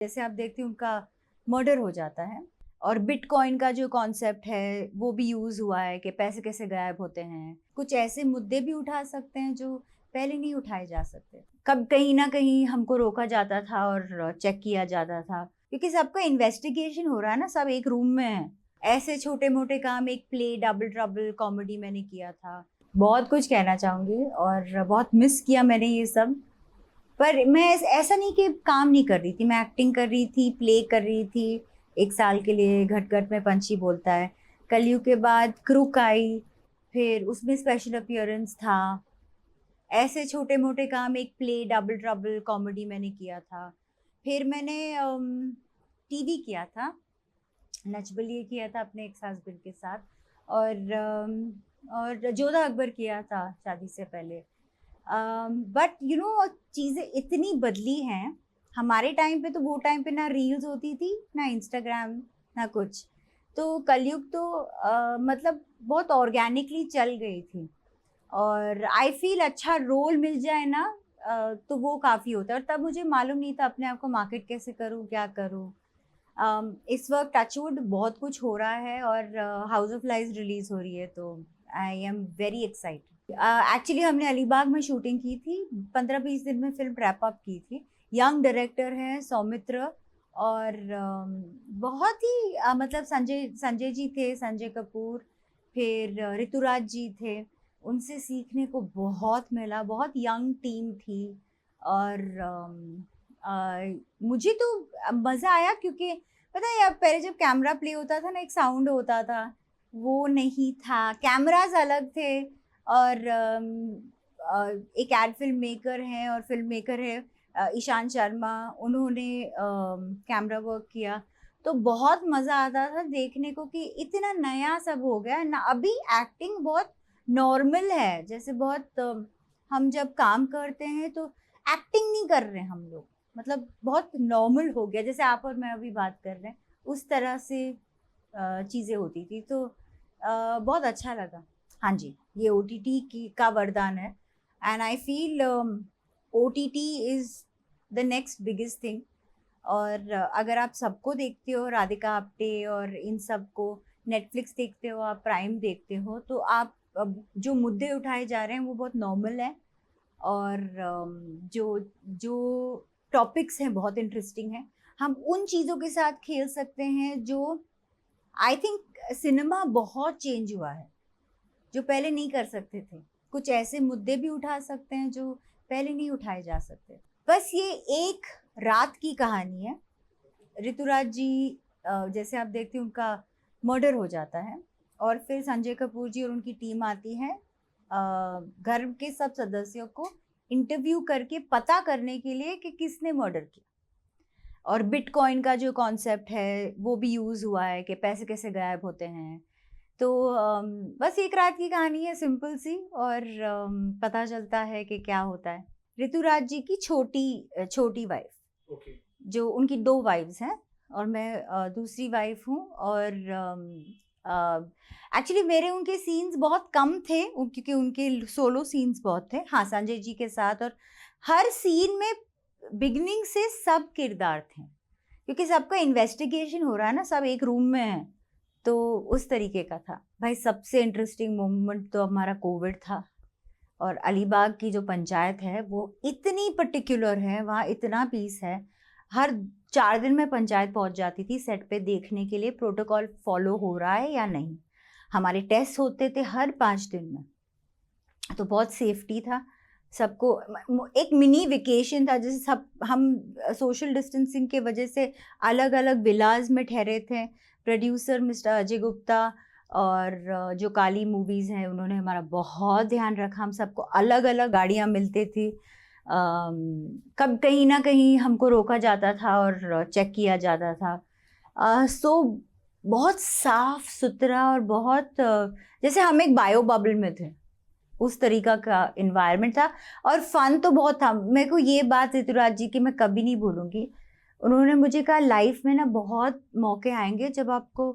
जैसे आप देखते हैं उनका मर्डर हो जाता है और बिटकॉइन का जो कॉन्सेप्ट है वो भी यूज हुआ है कि पैसे कैसे गायब होते हैं। कुछ ऐसे मुद्दे भी उठा सकते हैं जो पहले नहीं उठाए जा सकते। कब कहीं ना कहीं हमको रोका जाता था और चेक किया जाता था क्योंकि सबका इन्वेस्टिगेशन हो रहा है ना, सब एक रूम में है। ऐसे छोटे मोटे काम, एक प्ले डबल ट्रबल कॉमेडी मैंने किया था। बहुत कुछ कहना चाहूंगी और बहुत मिस किया मैंने ये सब। पर मैं ऐसा नहीं कि काम नहीं कर रही थी, मैं एक्टिंग कर रही थी, प्ले कर रही थी। एक साल के लिए घट घट में पंछी बोलता है। कलयुग के बाद क्रूक आई, फिर उसमें स्पेशल अपीयरेंस था। ऐसे छोटे मोटे काम, एक प्ले डबल ट्रबल कॉमेडी मैंने किया था। फिर मैंने टीवी किया था, नच बलिए किया था अपने एक्स हस्बैंड के साथ। और जोधा अकबर किया था शादी से पहले। बट यू नो, चीज़ें इतनी बदली हैं। हमारे टाइम पे तो, वो टाइम पे ना रील्स होती थी ना इंस्टाग्राम ना कुछ। तो कलयुग तो मतलब बहुत ऑर्गेनिकली चल गई थी। और आई फील अच्छा रोल मिल जाए ना, तो वो काफ़ी होता है। और तब मुझे मालूम नहीं था अपने आप को मार्केट कैसे करूँ, क्या करूँ। इस वक्त टचवुड बहुत कुछ हो रहा है और हाउस ऑफ लाइज रिलीज हो रही है, तो I am very excited. Actually हमने अलीबाग में शूटिंग की थी, 15-20 दिन में फिल्म रैप अप की थी। यंग डायरेक्टर हैं सौमित्र। और बहुत ही मतलब संजय संजय जी थे, संजय कपूर। फिर ऋतुराज जी थे। उनसे सीखने को बहुत मिला, बहुत यंग टीम थी। और मुझे तो मज़ा आया क्योंकि पता है, अब पहले जब कैमरा प्ले होता था ना, एक साउंड होता था, वो नहीं था। कैमरास अलग थे। और एक एड फिल्म मेकर हैं और फिल्म मेकर है ईशान शर्मा, उन्होंने कैमरा वर्क किया। तो बहुत मज़ा आता था देखने को कि इतना नया सब हो गया ना। अभी एक्टिंग बहुत नॉर्मल है, जैसे बहुत हम जब काम करते हैं तो एक्टिंग नहीं कर रहे हम लोग, मतलब बहुत नॉर्मल हो गया, जैसे आप और मैं अभी बात कर रहे हैं उस तरह से चीज़ें होती थी। तो बहुत अच्छा लगा। हाँ जी, ये ओटीटी की का वरदान है। And I feel OTT is the next biggest thing. और अगर आप सबको देखते हो, राधिका आप्टे और इन सब को, नेटफ्लिक्स देखते हो, आप प्राइम देखते हो, तो आप अब जो मुद्दे उठाए जा रहे हैं वो बहुत नॉर्मल है। और जो जो टॉपिक्स हैं बहुत इंटरेस्टिंग हैं। हम उन चीज़ों के साथ खेल सकते हैं जो, आई थिंक सिनेमा बहुत चेंज हुआ है, जो पहले नहीं कर सकते थे। कुछ ऐसे मुद्दे भी उठा सकते हैं जो पहले नहीं उठाए जा सकते। बस ये एक रात की कहानी है। ऋतुराज जी, जैसे आप देखते हैं उनका मर्डर हो जाता है और फिर संजय कपूर जी और उनकी टीम आती है घर के सब सदस्यों को इंटरव्यू करके पता करने के लिए कि किसने मर्डर किया। और बिटकॉइन का जो कॉन्सेप्ट है वो भी यूज़ हुआ है कि पैसे कैसे गायब होते हैं। तो बस एक रात की कहानी है, सिंपल सी। और पता चलता है कि क्या होता है। ऋतुराज जी की छोटी छोटी वाइफ, ओके। जो उनकी 2 वाइफ्स हैं और मैं दूसरी वाइफ हूँ। और एक्चुअली मेरे उनके सीन्स बहुत कम थे, क्योंकि उनके सोलो सीन्स बहुत थे, हाँ, संजय जी के साथ। और हर सीन में बिगनिंग से सब किरदार थे क्योंकि सबका इन्वेस्टिगेशन हो रहा है ना, सब एक रूम में है। तो उस तरीके का था भाई। सबसे इंटरेस्टिंग मोमेंट तो हमारा कोविड था। और अलीबाग की जो पंचायत है वो इतनी पर्टिकुलर है, वहाँ इतना पीस है। हर 4 दिन में पंचायत पहुँच जाती थी सेट पे देखने के लिए प्रोटोकॉल फॉलो हो रहा है या नहीं। हमारे टेस्ट होते थे हर 5 दिन में, तो बहुत सेफ्टी था सबको। एक मिनी वेकेशन था, जैसे सब हम सोशल डिस्टेंसिंग के वजह से अलग अलग विलाज में ठहरे थे। प्रोड्यूसर मिस्टर अजय गुप्ता और जो काली मूवीज़ हैं उन्होंने हमारा बहुत ध्यान रखा। हम सबको अलग अलग गाड़ियाँ मिलती थी। कब कहीं ना कहीं हमको रोका जाता था और चेक किया जाता था। सो बहुत साफ सुथरा और बहुत जैसे हम एक बायो बबल में थे, उस तरीका का इन्वायरमेंट था। और फन तो बहुत था। मेरे को ये बात ऋतुराज जी की मैं कभी नहीं भूलूंगी। उन्होंने मुझे कहा लाइफ में ना बहुत मौके आएंगे जब आपको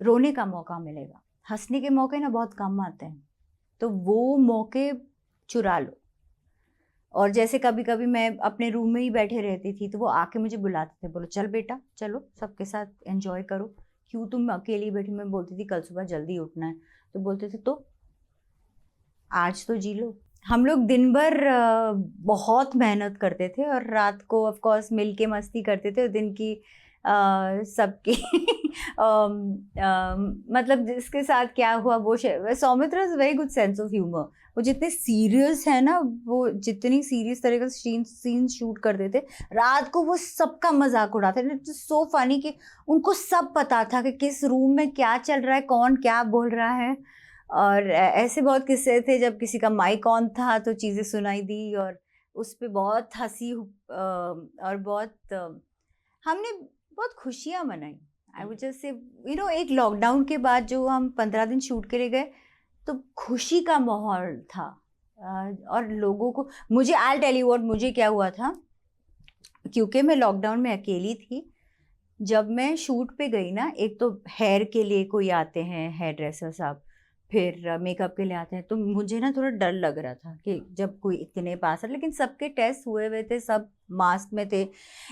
रोने का मौका मिलेगा, हंसने के मौके ना बहुत कम आते हैं, तो वो मौके चुरा लो। और जैसे कभी कभी मैं अपने रूम में ही बैठे रहती थी तो वो आके मुझे बुलाते थे, बोलो चल बेटा चलो सबके साथ एंजॉय करो, क्यों तुम अकेली बैठी। मैं बोलती थी कल सुबह जल्दी उठना है, तो बोलते थे तो आज तो जी लो। हम लोग दिन भर बहुत मेहनत करते थे और रात को ऑफ कोर्स मिल के मस्ती करते थे। दिन की सबकी मतलब जिसके साथ क्या हुआ वो Saumitra is very good sense of humour. वो जितने सीरियस है ना, वो जितनी सीरियस तरीके से सीन शूट करते थे, रात को वो सबका मजाक उड़ाते थे। इट्स सो फनी कि उनको सब पता था कि किस रूम में क्या चल रहा है, कौन क्या बोल रहा है। और ऐसे बहुत किस्से थे जब किसी का माइक ऑन था तो चीज़ें सुनाई दी और उस पे बहुत हंसी और बहुत हमने बहुत खुशियाँ मनाई। आई वुड जस्ट से एक लॉकडाउन के बाद जो हम 15 दिन शूट के लिए गए तो खुशी का माहौल था। और लोगों को, मुझे आई टेल यू व्हाट मुझे क्या हुआ था, क्योंकि मैं लॉकडाउन में अकेली थी। जब मैं शूट पे गई ना, एक तो हेयर के लिए कोई आते हैं हेयर ड्रेसर साहब, फिर मेकअप के लिए आते हैं, तो मुझे ना थोड़ा डर लग रहा था कि जब कोई इतने पास है, लेकिन सबके टेस्ट हुए हुए थे, सब मास्क में थे।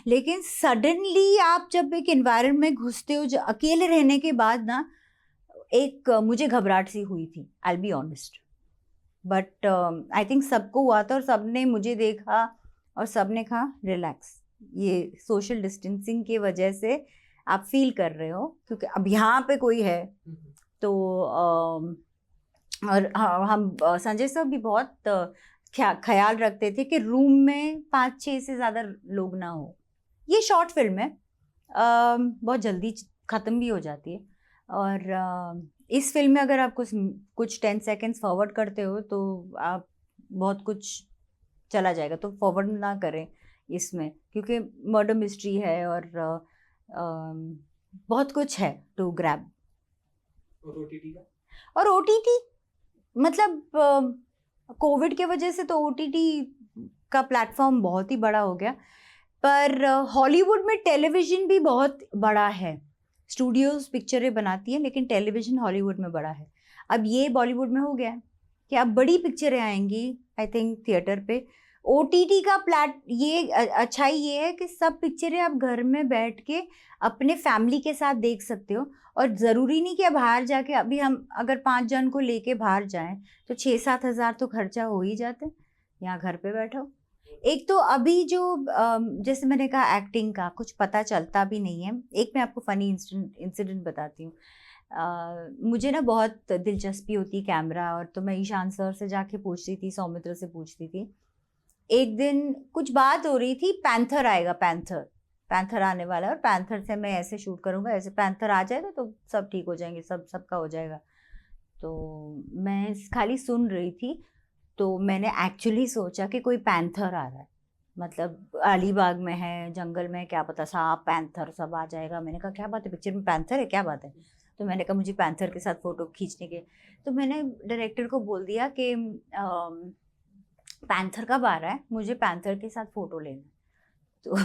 लेकिन सडनली आप जब एक एनवायरनमेंट में घुसते हो, जो अकेले रहने के बाद ना, एक मुझे घबराहट सी हुई थी, I be honest. But I think सबको हुआ था और सबने मुझे देखा और सबने कहा रिलैक्स, ये सोशल डिस्टेंसिंग की वजह से आप फील कर रहे हो, क्योंकि अब यहाँ पे कोई है। तो और हम संजय साहब भी बहुत ख्याल रखते थे कि रूम में 5-6 से ज़्यादा लोग ना हो। ये शॉर्ट फिल्म है, बहुत जल्दी ख़त्म भी हो जाती है। और इस फिल्म में अगर आप कुछ 10 सेकेंड्स फॉरवर्ड करते हो तो आप बहुत कुछ चला जाएगा, तो फॉरवर्ड ना करें इसमें, क्योंकि मर्डर मिस्ट्री है और बहुत कुछ है टू ग्रैब। और ओटीटी मतलब कोविड के वजह से तो ओटीटी का प्लेटफॉर्म बहुत ही बड़ा हो गया, पर हॉलीवुड में टेलीविज़न भी बहुत बड़ा है। स्टूडियोज़ पिक्चरें बनाती हैं, लेकिन टेलीविज़न हॉलीवुड में बड़ा है। अब ये बॉलीवुड में हो गया है कि अब बड़ी पिक्चरें आएंगी आई थिंक थिएटर पे। ओटीटी का ये अच्छाई ये है कि सब पिक्चरें आप घर में बैठ के अपने फैमिली के साथ देख सकते हो, और ज़रूरी नहीं कि अब बाहर जाके, अभी हम अगर 5 जन को लेके बाहर जाएं तो 6-7 हज़ार तो खर्चा हो ही जाते हैं। यहाँ घर पे बैठो, एक तो अभी जो जैसे मैंने कहा एक्टिंग का कुछ पता चलता भी नहीं है। एक मैं आपको फ़नी इंसिडेंट बताती हूँ। मुझे ना बहुत दिलचस्पी होती कैमरा, और तो मैं ईशान सर से जाके पूछती थी, सौमित्र से पूछती थी। एक दिन कुछ बात हो रही थी, पैंथर आएगा, पैंथर आने वाला है और पैंथर से मैं ऐसे शूट करूँगा, ऐसे पैंथर आ जाएगा तो सब ठीक हो जाएंगे, सबका हो जाएगा। तो मैं खाली सुन रही थी, तो मैंने एक्चुअली सोचा कि कोई पैंथर आ रहा है, मतलब अलीबाग में है, जंगल में, क्या पता सांप पैंथर सब आ जाएगा। मैंने कहा क्या बात है, पिक्चर में पैंथर है, क्या बात है। तो मैंने कहा मुझे पैंथर के साथ फ़ोटो खींचने के, तो मैंने डायरेक्टर को बोल दिया कि पैंथर कब आ रहा है, मुझे पैंथर के साथ फ़ोटो लेना। तो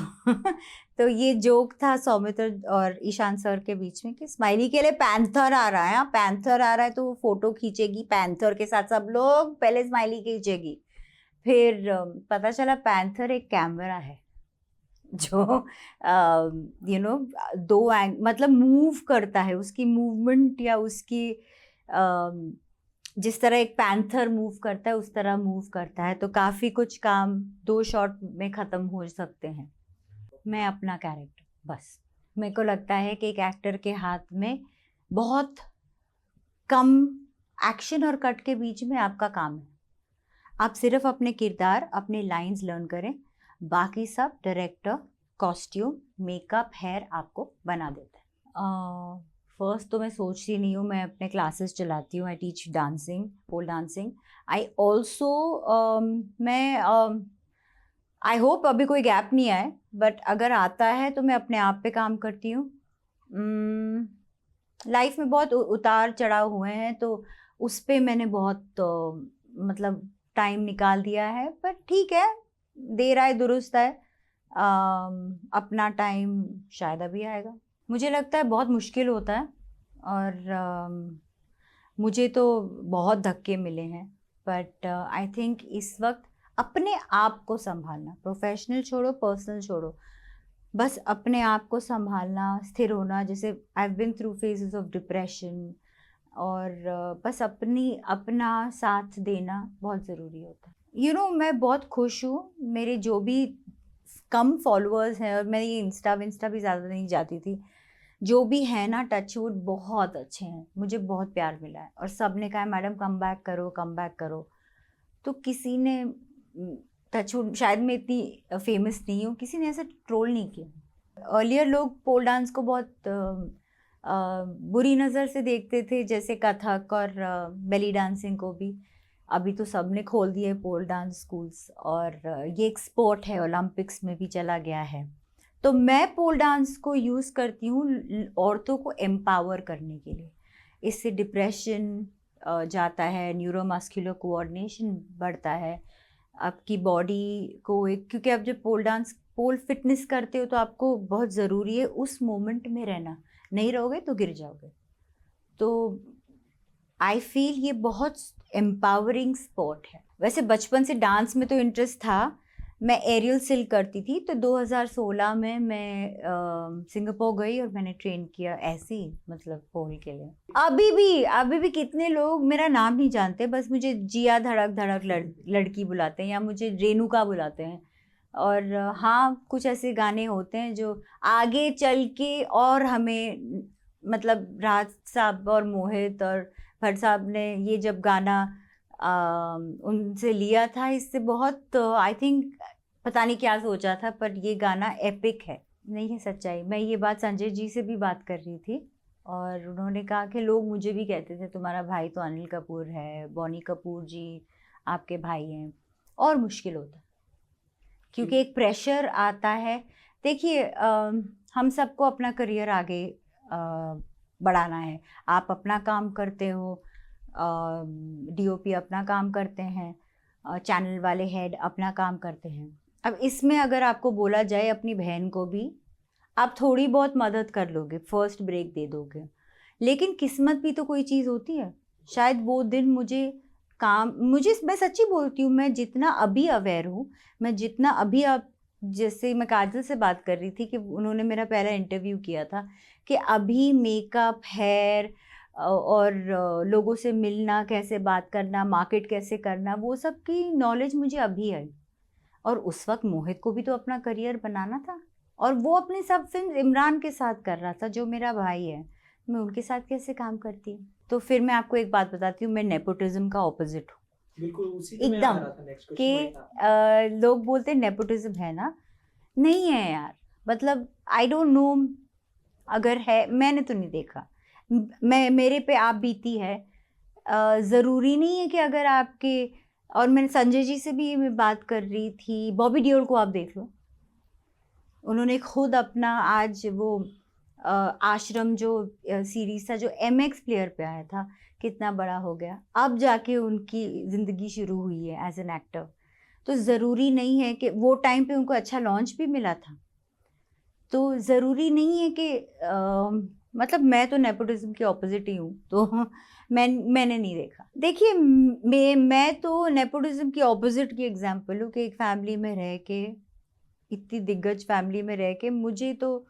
तो ये जोक था सौमित्र और ईशान सर के बीच में कि स्माइली के लिए पैंथर आ रहा है, पैंथर आ रहा है तो वो फोटो खींचेगी पैंथर के साथ, सब लोग पहले स्माइली खींचेगी। फिर पता चला पैंथर एक कैमरा है जो दो मतलब मूव करता है, उसकी मूवमेंट या उसकी जिस तरह एक पैंथर मूव करता है उस तरह मूव करता है। तो काफ़ी कुछ काम 2 शॉट में ख़त्म हो सकते हैं। मैं अपना कैरेक्टर, बस मेरे को लगता है कि एक एक्टर के हाथ में बहुत कम एक्शन और कट के बीच में आपका काम है। आप सिर्फ अपने किरदार, अपने लाइंस लर्न करें, बाकी सब डायरेक्टर, कॉस्ट्यूम, मेकअप, हेयर आपको बना देता है। फर्स्ट तो मैं सोचती नहीं हूँ, मैं अपने क्लासेस चलाती हूँ, I teach dancing, pole dancing. I also मैं आई होप अभी कोई गैप नहीं आए, बट अगर आता है तो मैं अपने आप पे काम करती हूँ। लाइफ में बहुत उतार चढ़ाव हुए हैं, तो उस पे मैंने बहुत मतलब टाइम निकाल दिया है, पर ठीक है, देर आए दुरुस्त है। अपना टाइम शायद अभी आएगा। मुझे लगता है बहुत मुश्किल होता है, और मुझे तो बहुत धक्के मिले हैं, बट आई थिंक इस वक्त अपने आप को संभालना, प्रोफेशनल छोड़ो, पर्सनल छोड़ो, बस अपने आप को संभालना, स्थिर होना। जैसे I have been through phases of depression, और बस अपना साथ देना बहुत ज़रूरी होता है। मैं बहुत खुश हूँ, मेरे जो भी कम फॉलोअर्स हैं, और मैं ये इंस्टा भी ज़्यादा नहीं जाती थी, जो भी है ना, टचवुड बहुत अच्छे हैं, मुझे बहुत प्यार मिला है, और सब ने कहा है मैडम कम बैक करो, कम बैक करो। तो किसी ने टचवुड, शायद मैं इतनी फेमस नहीं हूँ, किसी ने ऐसा ट्रोल नहीं किया। अर्लियर लोग पोल डांस को बहुत बुरी नज़र से देखते थे, जैसे कथक और बेली डांसिंग को भी। अभी तो सब ने खोल दिए पोल डांस स्कूल्स, और ये एक स्पोर्ट है, ओलंपिक्स में भी चला गया है। तो मैं पोल डांस को यूज़ करती हूँ औरतों को एम्पावर करने के लिए। इससे डिप्रेशन जाता है, न्यूरोमस्कुलर कोऑर्डिनेशन बढ़ता है, आपकी बॉडी को एक, क्योंकि आप जब पोल फिटनेस करते हो तो आपको बहुत ज़रूरी है उस मोमेंट में रहना, नहीं रहोगे तो गिर जाओगे। तो आई फील ये बहुत एम्पावरिंग स्पोर्ट है। वैसे बचपन से डांस में तो इंटरेस्ट था, मैं एरियल सिल्क करती थी, तो 2016 में मैं सिंगापुर गई और मैंने ट्रेन किया ऐसे ही, मतलब पोल के लिए। अभी भी कितने लोग मेरा नाम नहीं जानते, बस मुझे जिया धड़क धड़क लड़की बुलाते हैं, या मुझे रेणुका बुलाते हैं। और हाँ, कुछ ऐसे गाने होते हैं जो आगे चल के, और हमें मतलब राज साहब और मोहित और भट्ट साहब ने ये जब गाना उनसे लिया था, इससे बहुत आई थिंक पता नहीं क्या सोचा था, पर ये गाना एपिक है। नहीं है सच्चाई। मैं ये बात संजय जी से भी बात कर रही थी, और उन्होंने कहा कि लोग मुझे भी कहते थे तुम्हारा भाई तो अनिल कपूर है, बॉनी कपूर जी आपके भाई हैं, और मुश्किल होता क्योंकि एक प्रेशर आता है। देखिए हम सबको अपना करियर आगे बढ़ाना है। आप अपना काम करते हो, डीओपी अपना काम करते हैं, चैनल वाले हेड अपना काम करते हैं। अब इसमें अगर आपको बोला जाए अपनी बहन को भी, आप थोड़ी बहुत मदद कर लोगे, फर्स्ट ब्रेक दे दोगे, लेकिन किस्मत भी तो कोई चीज़ होती है। शायद वो दिन मैं सच्ची बोलती हूँ, मैं जितना अभी अवेयर हूँ, मैं जितना अभी, आप जैसे मैं काजल से बात कर रही थी कि उन्होंने मेरा पहला इंटरव्यू किया था, कि अभी मेकअप, हेयर और लोगों से मिलना, कैसे बात करना, मार्केट कैसे करना, वो सब की नॉलेज मुझे अभी आई। और उस वक्त मोहित को भी तो अपना करियर बनाना था, और वो अपनी सब फिल्म इमरान के साथ कर रहा था जो मेरा भाई है, मैं उनके साथ कैसे काम करती हूँ। तो फिर मैं आपको एक बात बताती हूँ, मैं नेपोटिज्म का ऑपोजिट हूँ, बिल्कुल उसी पे मैं आ एकदम। रहा था, नेक्स्ट कि क्वेश्चन लोग बोलते हैं नेपोटिज्म है ना, नहीं है यार, मतलब आई डोंट नो, अगर है मैंने तो नहीं देखा, मेरे पे आप बीती है। ज़रूरी नहीं है कि अगर आपके, और मैंने संजय जी से भी मैं बात कर रही थी, बॉबी देओल को आप देख लो, उन्होंने खुद अपना आज वो आश्रम जो सीरीज था जो MX प्लेयर पे आया था, कितना बड़ा हो गया, अब जाके उनकी ज़िंदगी शुरू हुई है एज एन एक्टर। तो ज़रूरी नहीं है कि वो टाइम पे उनको अच्छा लॉन्च भी मिला था, तो ज़रूरी नहीं है कि मतलब मैं तो नेपोटिज्म के ऑपोजिट ही हूँ, तो मैंने नहीं देखा। देखिए मैं तो नेपोटिज्म की ऑपोजिट की एग्जांपल हूँ, कि एक फैमिली में रह के, इतनी दिग्गज फैमिली में रह के, मुझे तो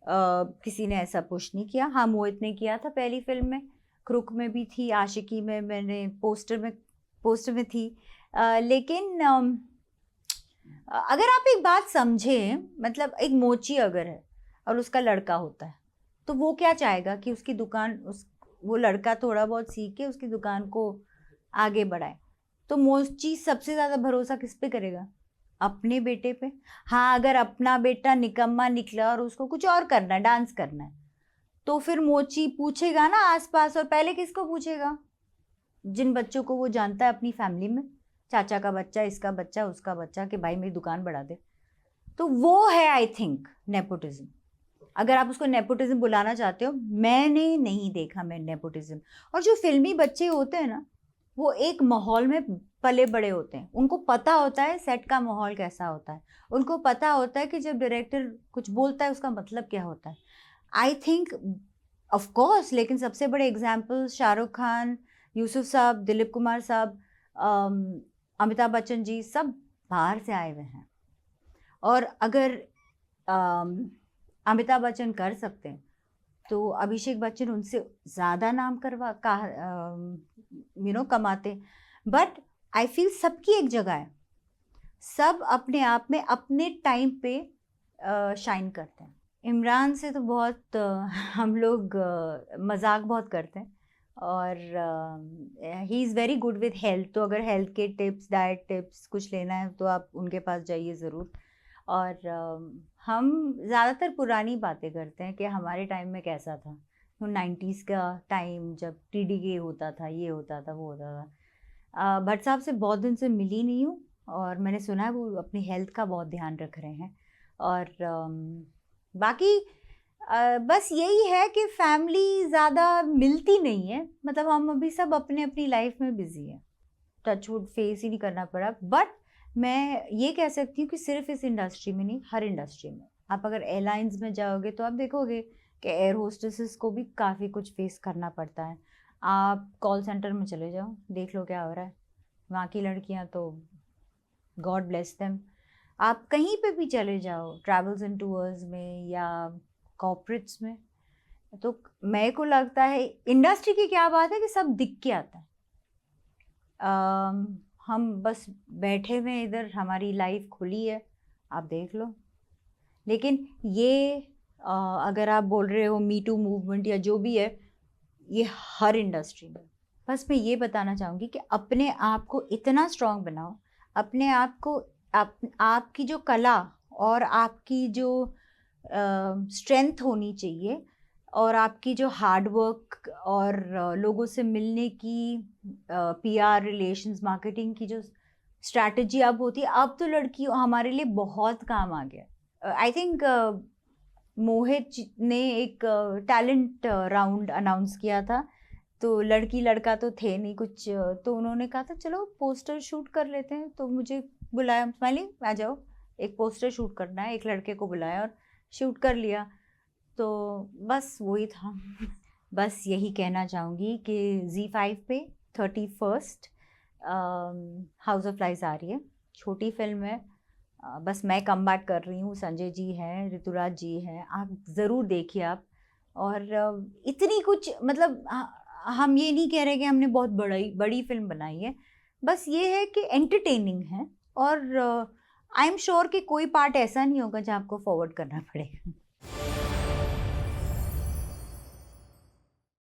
किसी ने ऐसा पुश नहीं किया। हाँ, मोहित ने किया था पहली फिल्म में, क्रुक में भी थी, आशिकी में मैंने पोस्टर में थी, लेकिन अगर आप एक बात समझें, मतलब एक मोची अगर है और उसका लड़का होता है, तो वो क्या चाहेगा कि उसकी दुकान, वो लड़का थोड़ा बहुत सीख के उसकी दुकान को आगे बढ़ाए। तो मोची सबसे ज़्यादा भरोसा किस पे करेगा? अपने बेटे पे। हाँ, अगर अपना बेटा निकम्मा निकला और उसको कुछ और करना है, डांस करना है, तो फिर मोची पूछेगा ना आसपास, और पहले किसको पूछेगा? जिन बच्चों को वो जानता है अपनी फैमिली में, चाचा का बच्चा, इसका बच्चा, उसका बच्चा, कि भाई मेरी दुकान बढ़ा दे। तो वो है आई थिंक नेपोटिज्म, अगर आप उसको नेपोटिज्म बुलाना चाहते हो। मैंने नहीं देखा मैं नेपोटिज्म। और जो फिल्मी बच्चे होते हैं ना, वो एक माहौल में पले बड़े होते हैं, उनको पता होता है सेट का माहौल कैसा होता है, उनको पता होता है कि जब डायरेक्टर कुछ बोलता है उसका मतलब क्या होता है। आई थिंक ऑफ कोर्स, लेकिन सबसे बड़े एग्जाम्पल शाहरुख खान, यूसुफ साहब, दिलीप कुमार साहब, अमिताभ बच्चन जी, सब बाहर से आए हुए हैं, और अगर अमिताभ बच्चन कर सकते हैं तो अभिषेक बच्चन उनसे ज़्यादा नाम कमाते। बट आई फील सबकी एक जगह है, सब अपने आप में अपने टाइम पे शाइन करते हैं। इमरान से तो बहुत हम लोग मजाक बहुत करते हैं, और he is very good with health. तो अगर हेल्थ के टिप्स, डाइट टिप्स कुछ लेना है तो आप उनके पास जाइए ज़रूर। और हम ज़्यादातर पुरानी बातें करते हैं कि हमारे टाइम में कैसा था, तो 90s का टाइम जब TDK होता था, ये होता था, वो होता था। भट्ट साहब से बहुत दिन से मिली नहीं हूँ, और मैंने सुना है वो अपनी हेल्थ का बहुत ध्यान रख रहे हैं। और बाकी बस यही है कि फैमिली ज़्यादा मिलती नहीं है, मतलब हम अभी सब अपने अपनी लाइफ में बिजी हैं, टचवुड फेस ही नहीं करना पड़ा। बट मैं ये कह सकती हूँ कि सिर्फ इस इंडस्ट्री में नहीं, हर इंडस्ट्री में आप अगर एयरलाइंस में जाओगे तो आप देखोगे कि एयर होस्टेसेस को भी काफ़ी कुछ फेस करना पड़ता है। आप कॉल सेंटर में चले जाओ, देख लो क्या हो रहा है, वहाँ की लड़कियाँ तो गॉड ब्लेस देम। आप कहीं पे भी चले जाओ, ट्रैवल्स एंड टूर्स में या कॉर्पोरेट्स में, तो मेरे को लगता है इंडस्ट्री की क्या बात है कि सब दिख के आता है। हम बस बैठे हुए इधर, हमारी लाइफ खुली है, आप देख लो। लेकिन ये अगर आप बोल रहे हो मी टू मूवमेंट या जो भी है, ये हर इंडस्ट्री में। बस मैं ये बताना चाहूँगी कि अपने आप को इतना स्ट्रांग बनाओ, अपने आप को आपकी जो कला और आपकी जो स्ट्रेंथ होनी चाहिए, और आपकी जो हार्ड वर्क और लोगों से मिलने की PR, रिलेशंस, मार्केटिंग की जो स्ट्रैटेजी अब होती है, अब तो लड़कियों हमारे लिए बहुत काम आ गया। आई थिंक मोहित ने एक टैलेंट राउंड अनाउंस किया था, तो लड़की लड़का तो थे नहीं कुछ, तो उन्होंने कहा था चलो पोस्टर शूट कर लेते हैं, तो मुझे बुलाया, स्माइली आ जाओ, एक पोस्टर शूट करना है, एक लड़के को बुलाया और शूट कर लिया। तो बस वही था। बस यही कहना चाहूँगी कि ZEE5 पे 31st हाउस ऑफ लाइज आ रही है, छोटी फिल्म है। बस मैं कम बैक कर रही हूँ, संजय जी हैं, ऋतुराज जी हैं, आप ज़रूर देखिए आप। और इतनी कुछ मतलब हम ये नहीं कह रहे कि हमने बहुत बड़ी फिल्म बनाई है, बस ये है कि एंटरटेनिंग है, और आई एम श्योर कि कोई पार्ट ऐसा नहीं होगा जहाँ आपको फॉरवर्ड करना पड़ेगा।